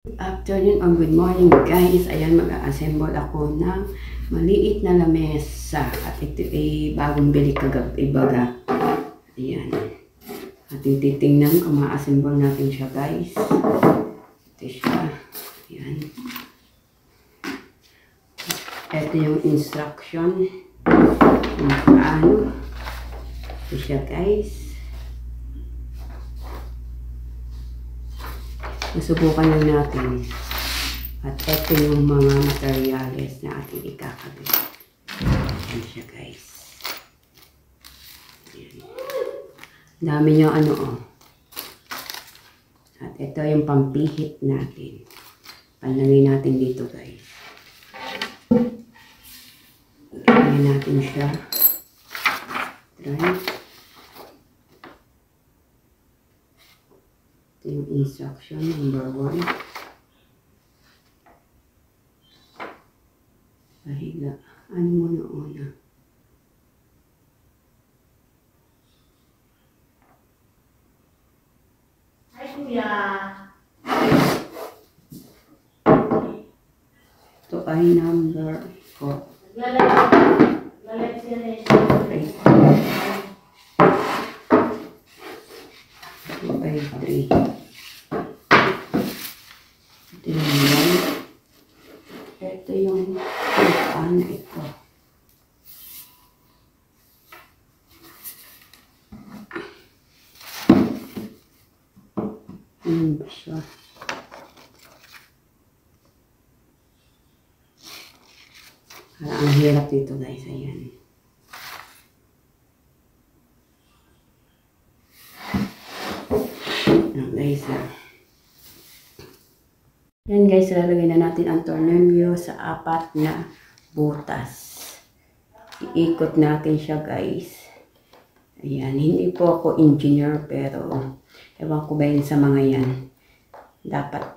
Good afternoon or good morning guys. Ayan, mag-assemble ako ng maliit na lamesa. At ito ay bagong bili kagabi baga. Ayan. At titingnan kung ma-assemble natin siya guys. Ito siya. Ayan. Ito yung instruction. Kung paano. Ito siya guys. Nasubukan lang natin. At ito yung mga materials na ating ikakabit. Ayan siya guys. Ayan. Dami niyang ano oh. At ito yung pampihit natin. Panlagay natin dito guys. Ayan natin siya. Try. Ito yung instruction number 1. Pahiga. Ano muna una? Hi, Kuya. Ito ay number 4. Lalagay siya na ito. Okay. Ito ay 3. Ito yung 1. Ito yung ano ito. Ano ba siya? Ang hirap dito guys. Ayan. Guys, yan guys, lalagay na natin ang tornilyo sa 4 na butas. Iikot natin siya guys. Ayan, hindi po ako engineer pero ewan ko ba yun sa mga yan. Dapat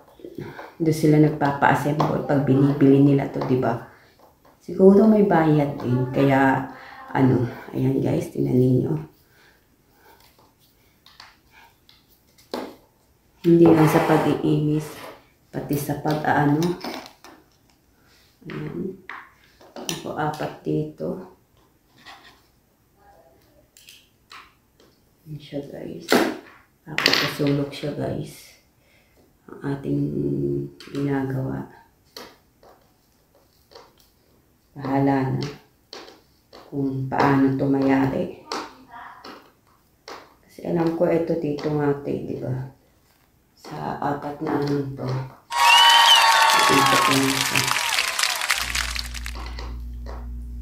doon sila nagpapa-assemble pag binibili nila to, diba? Siguro may bayad din. Kaya ano, ayan guys, tingnan ninyo. Hindi lang sa pag-iinis, pati sa pag-ano. Ayan. Ako 4 dito. Ayan siya guys. Tapos kasulok siya guys. Ang ating ginagawa. Bahala na kung paano ito mayari. Kasi alam ko ito dito nga ito, diba? Sa 4 na ano to. Ikot ko na ito.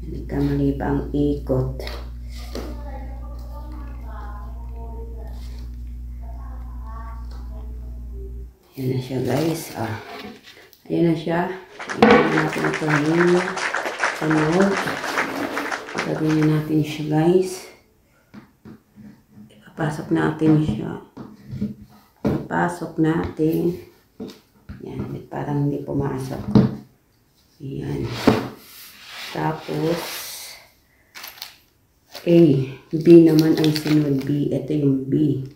Nagkamali pa ang ikot. Ayan na siya guys. Ayan na siya. Ayan na natin ito ngayon. Sa loob. Lagyan na natin siya guys. Ipapasok natin siya. Pasok natin. Yan, parang hindi pumasok. Ayan. Tapos, A. B naman ang sunod. B. Ito yung B.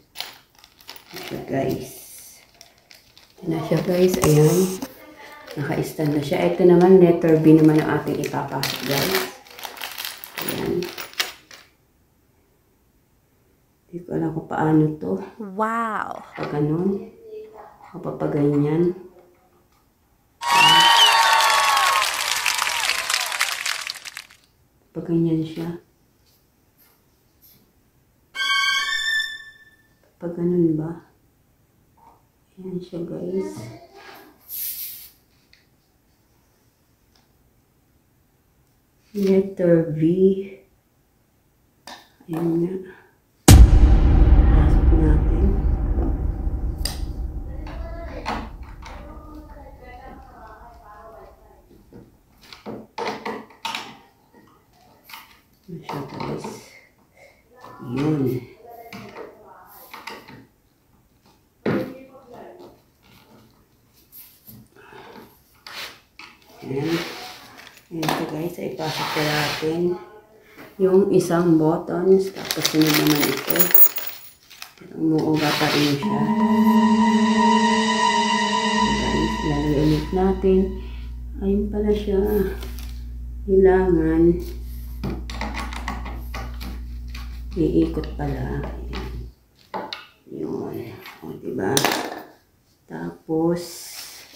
Ito guys. Ito na siya guys. Ayan. Naka-stand na siya. Ito naman, letter B naman ang ating ipapasok guys. Ayan. Hindi ko alam kung paano to. Wow! Pag ganun. O pag ganyan. Pag ganyan siya. Pag ganun ba? Ayan siya guys. Letter V. Ayan nga. Pasok natin. Ayan siya guys. Yun. Ayan. Ayan ito guys, ay ipasok ko natin yung isang buttons, tapos sunod naman ito. Umuuga pa rin siya. Guys, Ilalagay ulit natin. Ayun pala siya. Kailangan iikot pala. Ayan. Yun. O, diba? Tapos,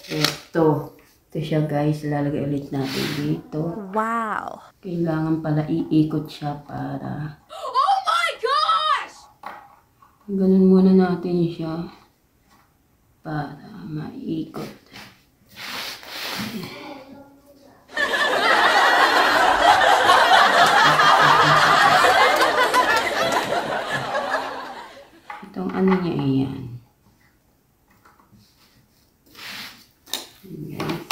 ito. Ito siya guys. Ilalagay ulit natin dito. Wow! Kailangan pala iikot siya para... Oh my gosh! Ganun muna natin siya. Para maikot. Itong ano niya iyan. Guys.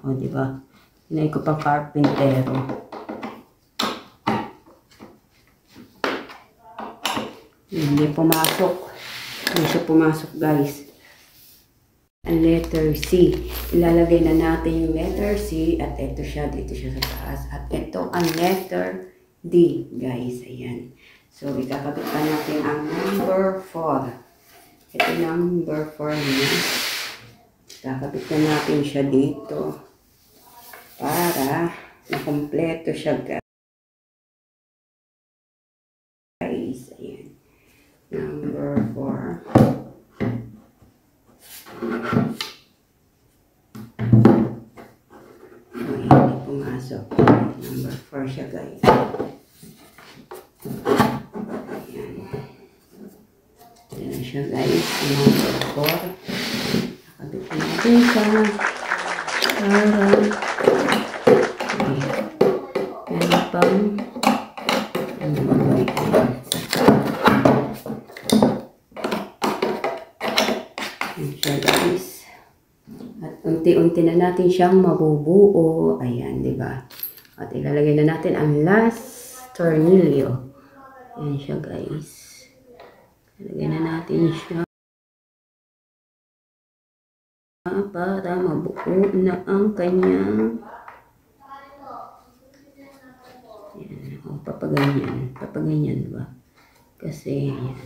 O, diba? Hinay ko pang karpentero. Hindi pumasok. Hindi siya pumasok, guys. Ang letter C. Ilalagay na natin yung letter C. At ito siya. Dito siya sa taas. At ito ang letter D, guys. Ayan. So, ikakabit pa natin ang number 4. Ito number 4 niya. Ikakabit na natin siya dito. Para makompleto siya, guys. Ayan. Number 4. Hindi pumasok. Number 4 siya, guys. Ayan. Ayan siya, guys. Number 4. Nakabit natin siya. Para meron pang ano ba ito? Ayan siya, guys. At unti-unti na natin siyang mabubuo. Ayan, di ba? At ilalagay na natin ang last tornilyo. Ayan siya, guys. Ilalagay na natin siya para mabuo na ang kanyang ayan, o papaganyan. Papaganyan, ba? Kasi, ayan.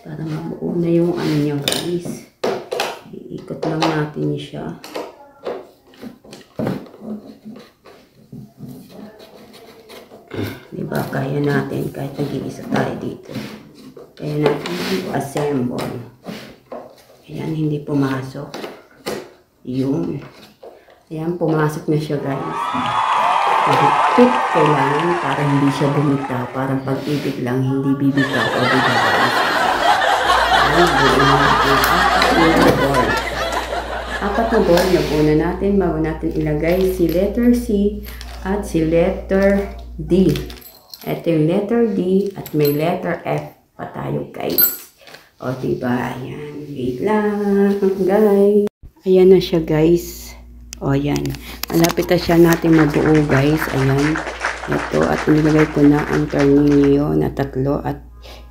Para mabuo na yung ano niya, guys. Iikot lang natin siya. Diba? Kaya natin kahit nag-iisa tayo dito. Kaya natin assemble. Ayan, hindi pumasok. Yun. Ayan, pumasok na siya, guys. Mahigpit kailangan para hindi siya bumitaw. Parang pag-ibig lang, hindi bibitaw o bibitaw. Ayan, buo natin. Apat na ball na buo na natin. Bago natin ilagay si letter C at si letter D. Ito yung letter D at may letter F pa tayo, guys. O, diba? Ayan. Wait lang, guys. Ayan na siya, guys. O, ayan. Malapit na siya natin mabuo, guys. Ayan. Ito. At nilagay ko na ang tornilyo na 3. At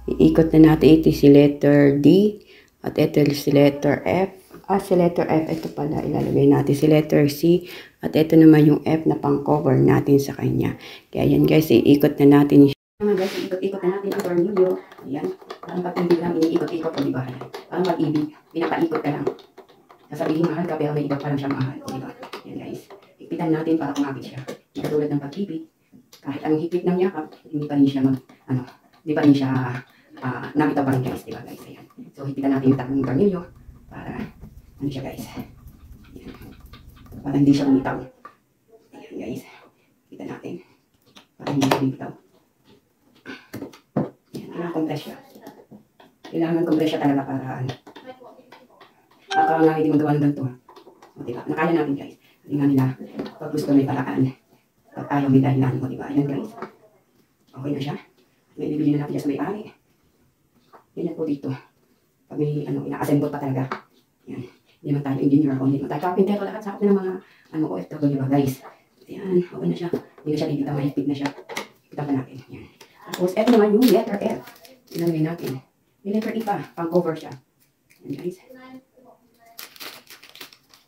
iikot na natin ito si letter D. At ito si letter F. Si letter F. Ito pala. Ilalagay natin si letter C. At ito naman yung F na pang-cover natin sa kanya. Kaya ayan, guys. Iikot na natin siya. Mga guys, iikot-ikot na natin ang tornilyo. Ayan. Parang pag-ibig lang, iniikot-ikot o diba? Parang pag-ibig, pinapaikot ka lang. Sasabihin mahal ka, pero may iba pa lang siya mahal. O diba? Ayan, guys. Ipitan natin para kumapit siya. Hindi katulad ng pag-ibig. Kahit anong higpit ng yakap, hindi pa rin siya hindi pa rin siya nabitaw pa rin, guys. Diba, guys? Ayan. So, hipitan natin yung tatlong tornilyo para, ano siya, guys? Ayan. Para hindi siya bumitaw. Ayan, guys. Hipitan natin. Para hindi siya bumitaw. Kailangan compress siya. Kailangan compress siya talaga para ano. Baka nga hindi magawa ng ganito. O, diba? Nakaya natin, guys. Hindi nga nila, pag gusto may paraan. Pag ayaw may dahilan. O, diba? Ayan, guys. Okay na siya. May bibili na natin siya sa may-ari. Yan po dito. Pag may, ina-assemble pa talaga. Yan. Hindi naman tayo engineer o hindi naman tayo carpenter. Lahat sa akin ng mga, OFW, guys. Ayan. Okay na siya. Hindi na siya bibitaw. Mahigpit na siya. Hipitan pa natin. Yan. Tapos, eto naman yung letter F. Ilalagay natin. May letter E pa. Pang-cover siya. Ayan, guys.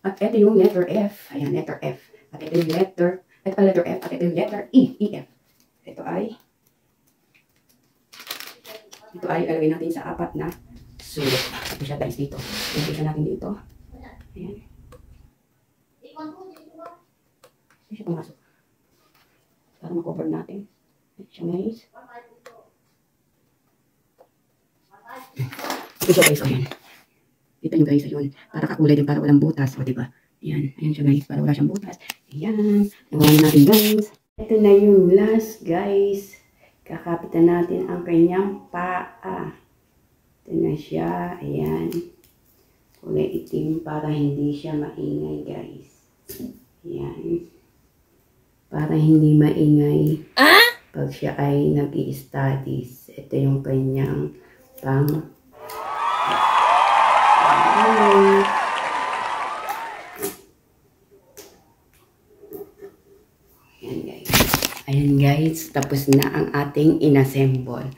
At ito yung letter F. Ayan, letter F. At ito yung letter F. At ito yung letter E. EF. Ito ay ilalagay natin sa 4 na sulok. Ito siya guys dito. Ito siya natin dito. Ayan. Ito siya pumasok. Para ma-cover natin. Ito siya guys. Ito siya guys. Ayan. Kita nyo guys. Ayun. Para kakulay din. Para walang butas. O diba? Ayan. Ayan siya guys. Para wala siyang butas. Ayan. Nagawa natin guys. Ito na yung last guys. Kakapitan natin ang kanyang paa. Ito na siya. Ayan. Kulay itim para hindi siya maingay guys. Ayan. Para hindi maingay pag siya ay nag-i-studies. Ito yung kanyang pang. Ayan guys. Ayan guys. Tapos na ang ating inassemble.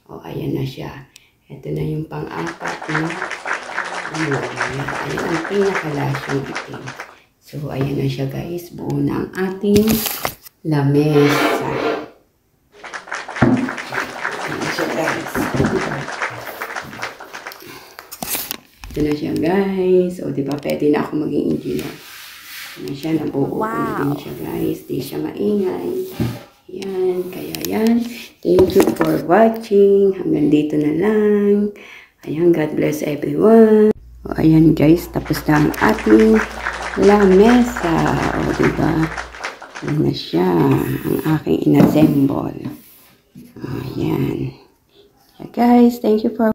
O ayan na siya. Ito na yung pang-apat na. Ayan ang pinakalasyong itim. So, ayan na siya guys. Buo na ang ating lamesa. Ayan na siya guys. Ito na siya guys. O, diba pwede na ako maging engineer. Ito na siya. Nabuo ko na din siya guys. Di siya maingay. Ayan. Kaya yan. Thank you for watching. Hanggang dito na lang. Ayan. God bless everyone. O, ayan guys. Tapos na ang ating lamesa. O, diba? Ayan na siya. Ang aking inassemble. Ayan. Yeah, guys, thank you for